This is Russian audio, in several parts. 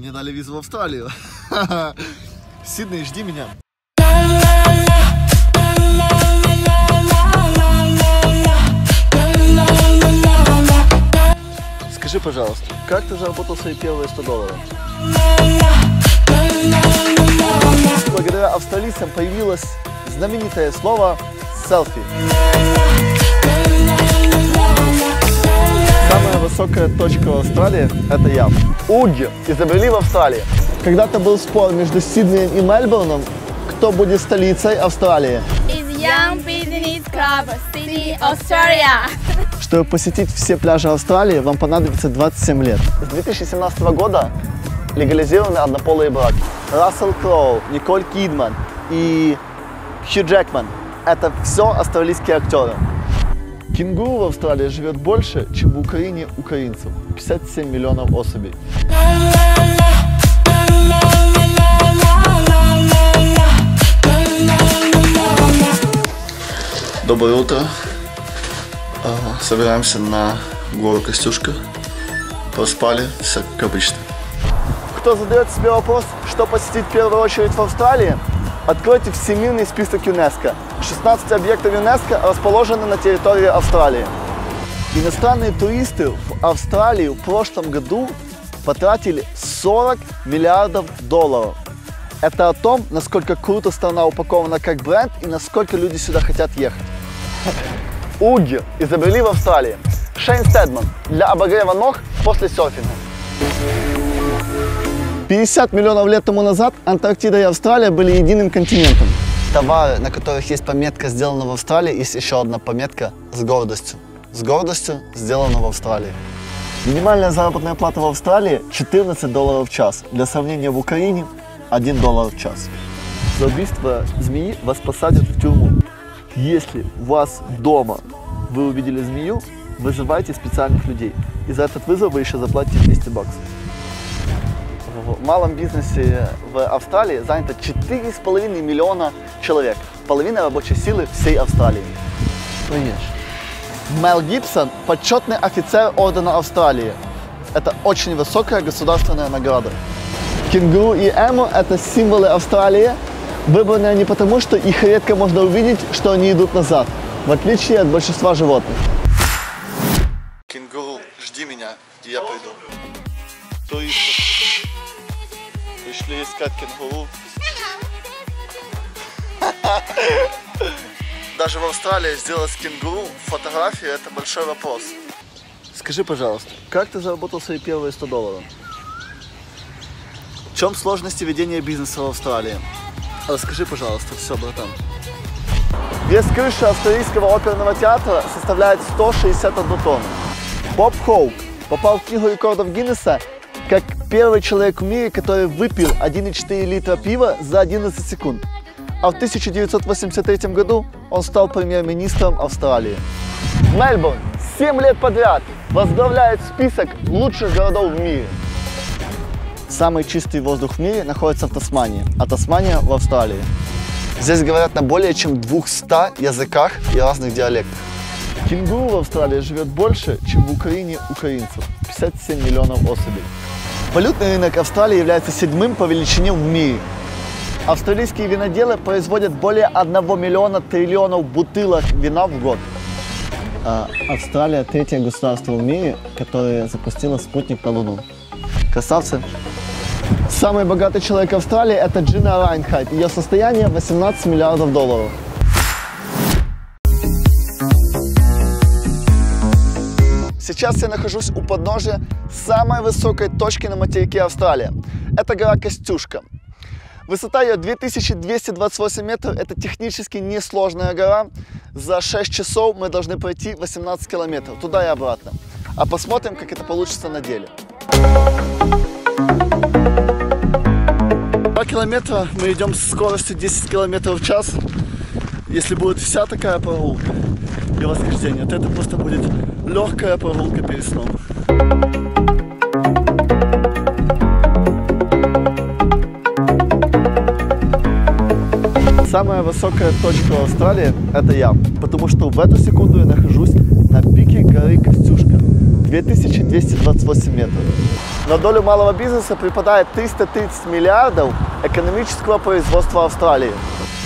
Мне дали визу в Австралию. Сидней, жди меня. Скажи, пожалуйста, как ты заработал свои первые $100? Благодаря австралийцам появилось знаменитое слово «селфи». Самая высокая точка в Австралии – это я. Уги изобрели в Австралии. Когда-то был спор между Сиднеем и Мельбурном, кто будет столицей Австралии. Young Business Club, Sydney, Australia. Чтобы посетить все пляжи Австралии, вам понадобится 27 лет. С 2017 года легализированы однополые браки. Рассел Кроу, Николь Кидман и Хью Джекман – это все австралийские актеры. Кенгуру в Австралии живет больше, чем в Украине украинцев – 57 миллионов особей. Доброе утро. Собираемся на гору Костюшка. Проспали, все как обычно. Кто задает себе вопрос, что посетить в первую очередь в Австралии, откройте всемирный список ЮНЕСКО. 16 объектов ЮНЕСКО расположены на территории Австралии. Иностранные туристы в Австралии в прошлом году потратили $40 миллиардов. Это о том, насколько круто страна упакована как бренд и насколько люди сюда хотят ехать. Уги изобрели в Австралии. Шейн Стедман для обогрева ног после серфинга. 50 миллионов лет тому назад Антарктида и Австралия были единым континентом. Товары, на которых есть пометка «Сделано в Австралии», есть еще одна пометка «С гордостью». С гордостью сделано в Австралии. Минимальная заработная плата в Австралии $14 в час. Для сравнения, в Украине $1 в час. За убийство змеи вас посадят в тюрьму. Если у вас дома вы увидели змею, вызывайте специальных людей. И за этот вызов вы еще заплатите $200. В малом бизнесе в Австралии занято 4,5 миллиона человек. Половина рабочей силы всей Австралии. Мел Гибсон – почетный офицер Ордена Австралии. Это очень высокая государственная награда. Кенгуру и эму – это символы Австралии. Выбраны они потому, что их редко можно увидеть, что они идут назад, в отличие от большинства животных. Кенгуру, жди меня, и я пойду. Туристы пришли искать кенгуру. Даже в Австралии сделать кенгуру фотографии – это большой вопрос. Скажи, пожалуйста, как ты заработал свои первые $100? В чем сложности ведения бизнеса в Австралии? Расскажи, пожалуйста, все, братан. Вес крыши австралийского оперного театра составляет 161 тонну. Боб Хоук попал в книгу рекордов Гиннесса как первый человек в мире, который выпил 1,4 литра пива за 11 секунд. А в 1983 году он стал премьер-министром Австралии. Мельбурн 7 лет подряд возглавляет список лучших городов в мире. Самый чистый воздух в мире находится в Тасмании, а Тасмания в Австралии. Здесь говорят на более чем 200 языках и разных диалектах. Кенгуру в Австралии живет больше, чем в Украине украинцев – 57 миллионов особей. Валютный рынок Австралии является 7-м по величине в мире. Австралийские виноделы производят более 1 миллиона триллионов бутылок вина в год. Австралия – третье государство в мире, которое запустило спутник на Луну. Красавцы! Самый богатый человек Австралии – это Джина Райнхард. Ее состояние – $18 миллиардов. Сейчас я нахожусь у подножия самой высокой точки на материке Австралия. Это гора Костюшка. Высота ее 2228 метров. Это технически несложная гора. За 6 часов мы должны пройти 18 километров туда и обратно. А посмотрим, как это получится на деле. 2 километра мы идем с скоростью 10 километров в час. Если будет вся такая прогулка и восхождение, то это просто будет легкая прогулка перед сном. Самая высокая точка в Австралии – это я, потому что в эту секунду я нахожусь на пике горы Костюшка, 2228 метров. На долю малого бизнеса припадает 330 миллиардов экономического производства Австралии.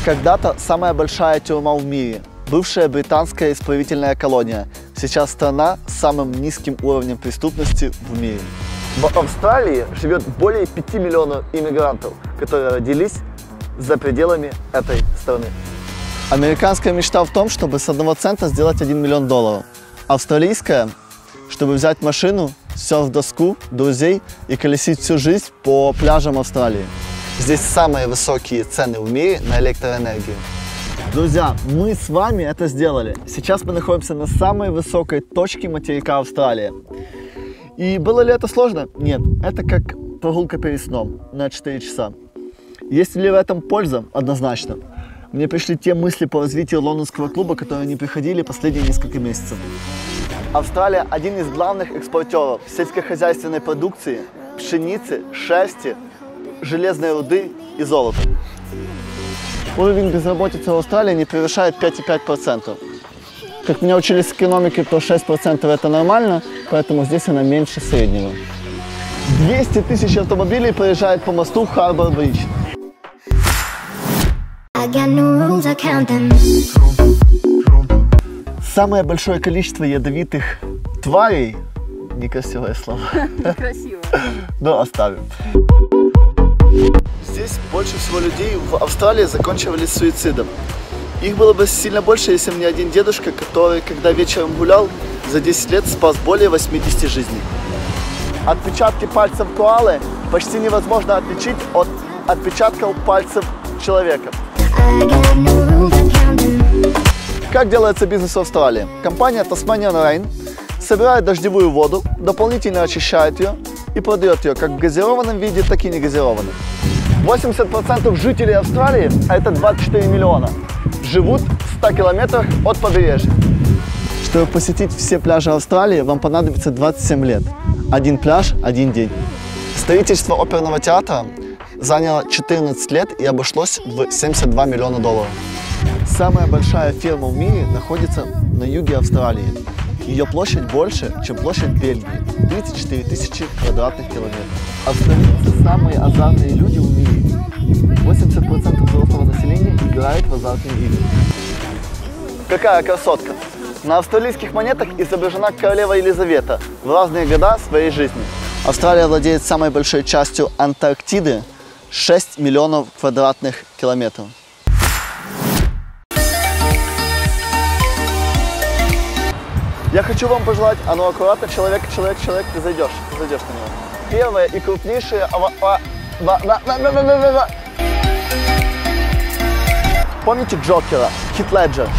Когда-то самая большая тюрьма в мире, бывшая британская исправительная колония, сейчас страна с самым низким уровнем преступности в мире. В Австралии живет более 5 миллионов иммигрантов, которые родились за пределами этой страны. Американская мечта в том, чтобы с 1 цента сделать 1 миллион долларов. Австралийская, чтобы взять машину, серф-доску, друзей и колесить всю жизнь по пляжам Австралии. Здесь самые высокие цены в мире на электроэнергию. Друзья, мы с вами это сделали. Сейчас мы находимся на самой высокой точке материка Австралии. И было ли это сложно? Нет, это как прогулка перед сном на 4 часа. Есть ли в этом польза? Однозначно. Мне пришли те мысли по развитию лондонского клуба, которые не приходили последние несколько месяцев. Австралия – один из главных экспортеров сельскохозяйственной продукции, пшеницы, шерсти, железной руды и золота. Уровень безработицы в Австралии не превышает 5,5%. Как меня учили с экономики, то 6% это нормально, поэтому здесь она меньше среднего. 200 тысяч автомобилей проезжает по мосту Харбор-Бридж. Самое большое количество ядовитых тварей, некрасивое слово, Красиво. но оставим. Здесь больше всего людей в Австралии заканчивались суицидом. Их было бы сильно больше, если бы не один дедушка, который, когда вечером гулял, за 10 лет спас более 80 жизней. Отпечатки пальцев коалы почти невозможно отличить от отпечатков пальцев человека. Как делается бизнес в Австралии? Компания Tasmanian Rain собирает дождевую воду, дополнительно очищает ее и продает ее как в газированном виде, так и негазированном. 80% жителей Австралии, а это 24 миллиона, живут в 100 километрах от побережья. Чтобы посетить все пляжи Австралии, вам понадобится 27 лет. Один пляж, один день. Строительство оперного театра заняло 14 лет и обошлось в 72 миллиона долларов. Самая большая ферма в мире находится на юге Австралии. Ее площадь больше, чем площадь Бельгии – 34 тысячи квадратных километров. Австралийцы – самые азартные люди в мире. 80% взрослого населения играет в азартные игры. Какая красотка! На австралийских монетах изображена королева Елизавета в разные года своей жизни. Австралия владеет самой большой частью Антарктиды – 6 миллионов квадратных километров. Я хочу вам пожелать, а ну аккуратно, человек, ты зайдешь на него. Первое и крупнейшее... Помните Джокера, Хит Леджер?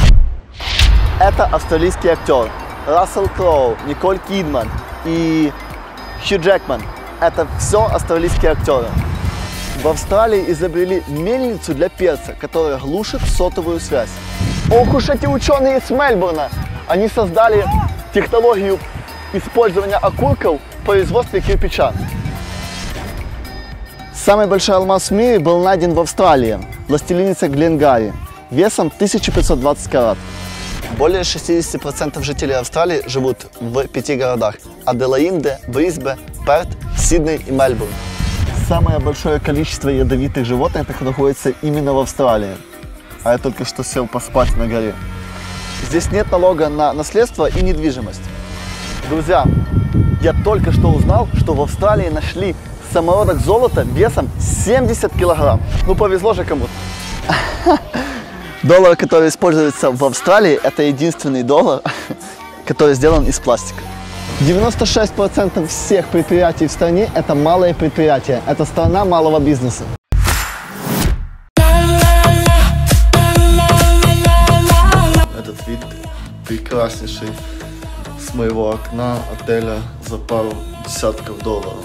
Это австралийский актер. Рассел Кроу, Николь Кидман и Хью Джекман. Это все австралийские актеры. В Австралии изобрели мельницу для перца, которая глушит сотовую связь. Ох уж эти ученые из Мельбурна! Они создали технологию использования окурков в производстве кирпича. Самый большой алмаз в мире был найден в Австралии, властелиница Гленгарри, весом 1520 карат. Более 60% жителей Австралии живут в 5 городах – Аделаиде, Брисбен, Перт, Сидней и Мельбурн. Самое большое количество ядовитых животных находится именно в Австралии. А я только что сел поспать на горе. Здесь нет налога на наследство и недвижимость. Друзья, я только что узнал, что в Австралии нашли самородок золота весом 70 килограмм. Ну, повезло же кому-то. Доллар, который используется в Австралии, это единственный доллар, который сделан из пластика. 96% всех предприятий в стране – это малые предприятия. Это страна малого бизнеса. Этот вид прекраснейший с моего окна отеля за пару десятков долларов.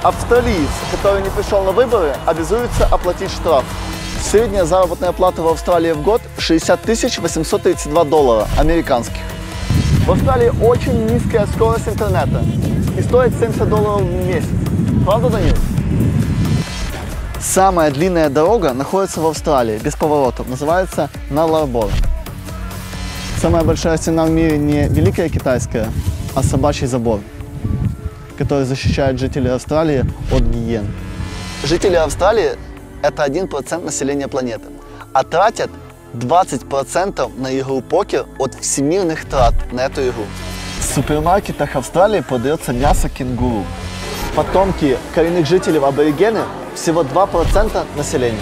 Австралиец, который не пришел на выборы, обязуется оплатить штраф. Средняя заработная плата в Австралии в год 60 832 доллара американских. В Австралии очень низкая скорость интернета и стоит 70 долларов в месяц. Правда, Данил? Самая длинная дорога находится в Австралии, без поворотов, называется Налларбор. Самая большая стена в мире не Великая Китайская, а собачий забор, который защищает жителей Австралии от гиен. Жители Австралии – это 1% населения планеты, а тратят 20% на игру покер от всемирных трат на эту игру. В супермаркетах Австралии продается мясо кенгуру. Потомки коренных жителей аборигены – всего 2% населения.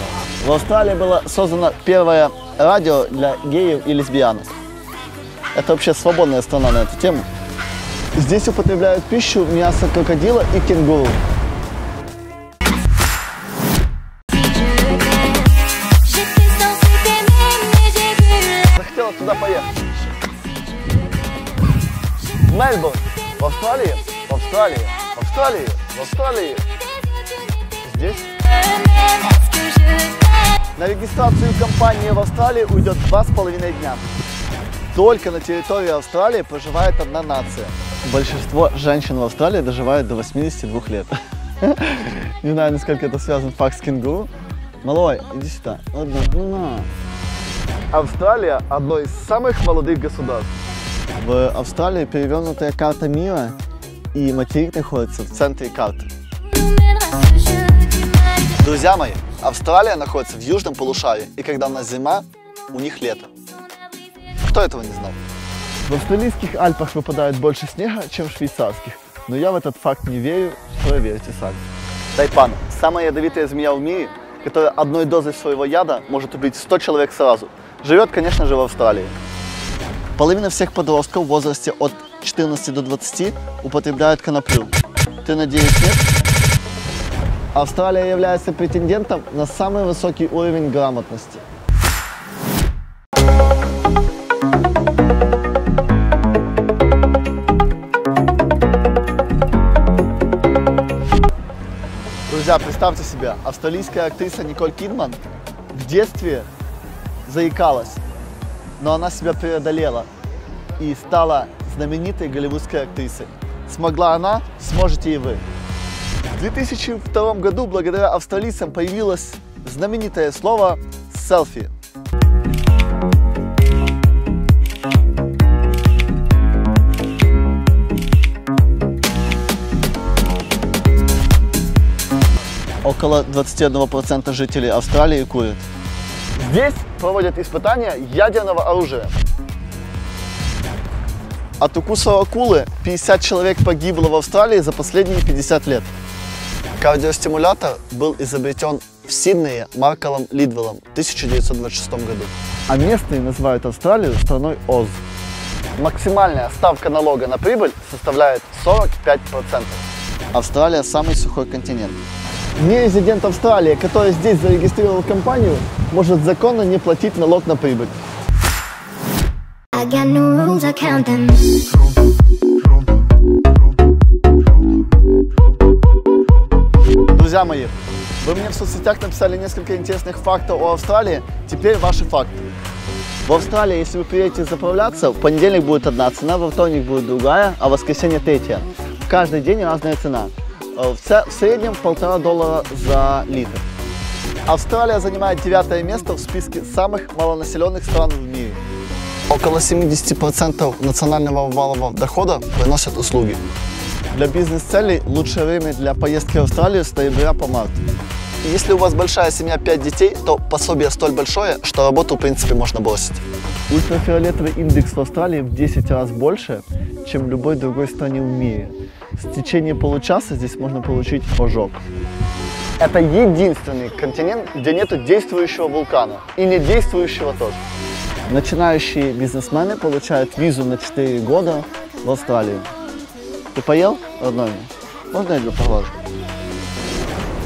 В Австралии было создано первое радио для геев и лесбиянок. Это вообще свободная страна на эту тему. Здесь употребляют в пищу мясо крокодила и кенгуру. Захотела туда поехать. Мельбурн. В Австралии. В Австралии. В Австралии. В Австралии. Здесь. На регистрацию компании в Австралии уйдет 2,5 дня. Только на территории Австралии проживает одна нация. Большинство женщин в Австралии доживают до 82 лет. Не знаю, насколько это связан факт с кенгуру. Малой, иди сюда. Австралия – одно из самых молодых государств. В Австралии перевернутая карта мира, и материк находится в центре карты. Друзья мои, Австралия находится в южном полушарии, и когда у нас зима, у них лето. Кто этого не знал? В австралийских Альпах выпадает больше снега, чем в швейцарских, но я в этот факт не верю, проверьте сами. Тайпан – самая ядовитая змея в мире, которая одной дозой своего яда может убить 100 человек сразу. Живет, конечно же, в Австралии. Половина всех подростков в возрасте от 14 до 20 употребляют коноплю. Ты, надеюсь, нет? Австралия является претендентом на самый высокий уровень грамотности. Друзья, представьте себе, австралийская актриса Николь Кидман в детстве заикалась, но она себя преодолела и стала знаменитой голливудской актрисой. Смогла она, сможете и вы. В 2002 году благодаря австралийцам появилось знаменитое слово «селфи». Около 21% жителей Австралии курят. Здесь проводят испытания ядерного оружия. От укуса акулы 50 человек погибло в Австралии за последние 50 лет. Кардиостимулятор был изобретен в Сиднее Маркалом Лидвеллом в 1926 году. А местные называют Австралию страной Оз. Максимальная ставка налога на прибыль составляет 45%. Австралия – самый сухой континент. Нерезидент Австралии, который здесь зарегистрировал компанию, может законно не платить налог на прибыль. Друзья мои, вы мне в соцсетях написали несколько интересных фактов о Австралии, теперь ваши факты. В Австралии, если вы приедете заправляться, в понедельник будет одна цена, во вторник будет другая, а в воскресенье третья. Каждый день разная цена. В среднем $1,5 за литр. Австралия занимает 9-е место в списке самых малонаселенных стран в мире. Около 70% национального валового дохода приносят услуги. Для бизнес-целей лучшее время для поездки в Австралию с ноября по март. Если у вас большая семья, 5 детей, то пособие столь большое, что работу в принципе можно бросить. Ультрафиолетовый индекс в Австралии в 10 раз больше, чем в любой другой стране в мире. В течение получаса здесь можно получить ожог. Это единственный континент, где нет действующего вулкана. И не действующего тоже. Начинающие бизнесмены получают визу на 4 года в Австралию. Ты поел, родной? Можно я тебя поглажу?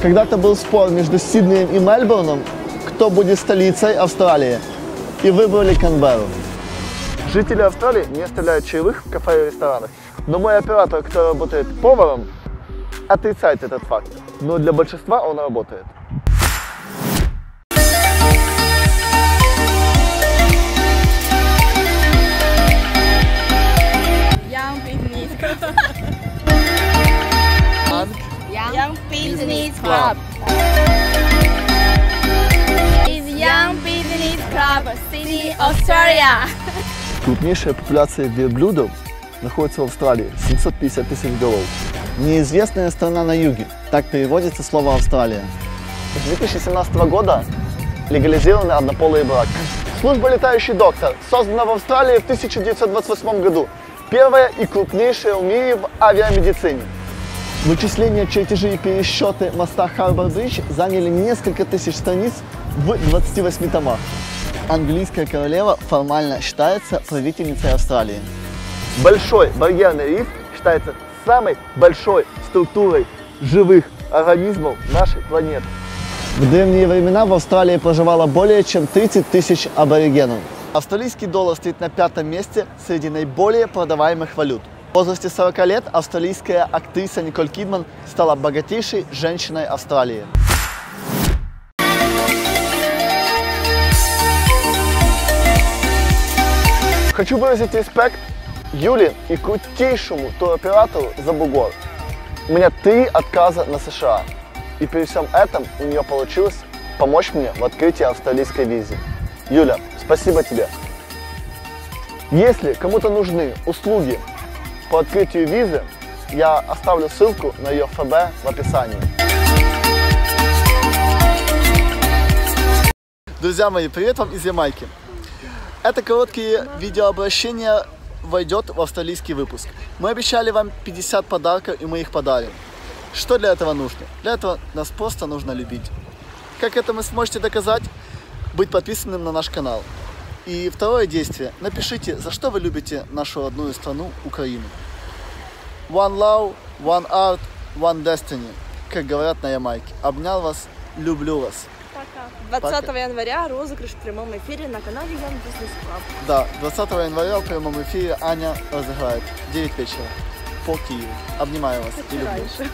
Когда-то был спор между Сиднеем и Мельбурном, кто будет столицей Австралии. И выбрали Канберру. Жители Австралии не оставляют чаевых в кафе и ресторанах. Но мой оператор, который работает поваром, отрицает этот факт. Но для большинства он работает. Young Business Club. Is Young Business Club, Sydney, Australia. Крупнейшая популяция верблюдов находится в Австралии, 750 тысяч голов. Неизвестная страна на юге, так переводится слово Австралия. С 2017 года легализированы однополые браки. Служба «Летающий доктор» создана в Австралии в 1928 году. Первая и крупнейшая в мире в авиамедицине. Вычисления, чертежи и пересчеты моста Харбор-Бридж заняли несколько тысяч страниц в 28 томах. Английская королева формально считается правительницей Австралии. Большой барьерный риф считается самой большой структурой живых организмов нашей планеты. В древние времена в Австралии проживало более чем 30 тысяч аборигенов. Австралийский доллар стоит на 5-м месте среди наиболее продаваемых валют. В возрасте 40 лет австралийская актриса Николь Кидман стала богатейшей женщиной Австралии. Хочу выразить респект Юле и крутейшему туроператору за бугор. У меня 3 отказа на США. И при всем этом у нее получилось помочь мне в открытии австралийской визы. Юля, спасибо тебе. Если кому-то нужны услуги по открытию визы, я оставлю ссылку на ее ФБ в описании. Друзья мои, привет вам из Ямайки. Это короткие видеообращения войдет в австралийский выпуск. Мы обещали вам 50 подарков, и мы их подарим. Что для этого нужно? Для этого нас просто нужно любить. Как это вы сможете доказать? Быть подписанным на наш канал. И второе действие. Напишите, за что вы любите нашу родную страну, Украину. One love, one art, one destiny. Как говорят на Ямайке. Обнял вас, люблю вас. Пока. 20 января розыгрыш в прямом эфире на канале Young Business Club. Да, 20 января в прямом эфире Аня разыграет. 9 вечера. По Киеву. Обнимаю вас и люблю.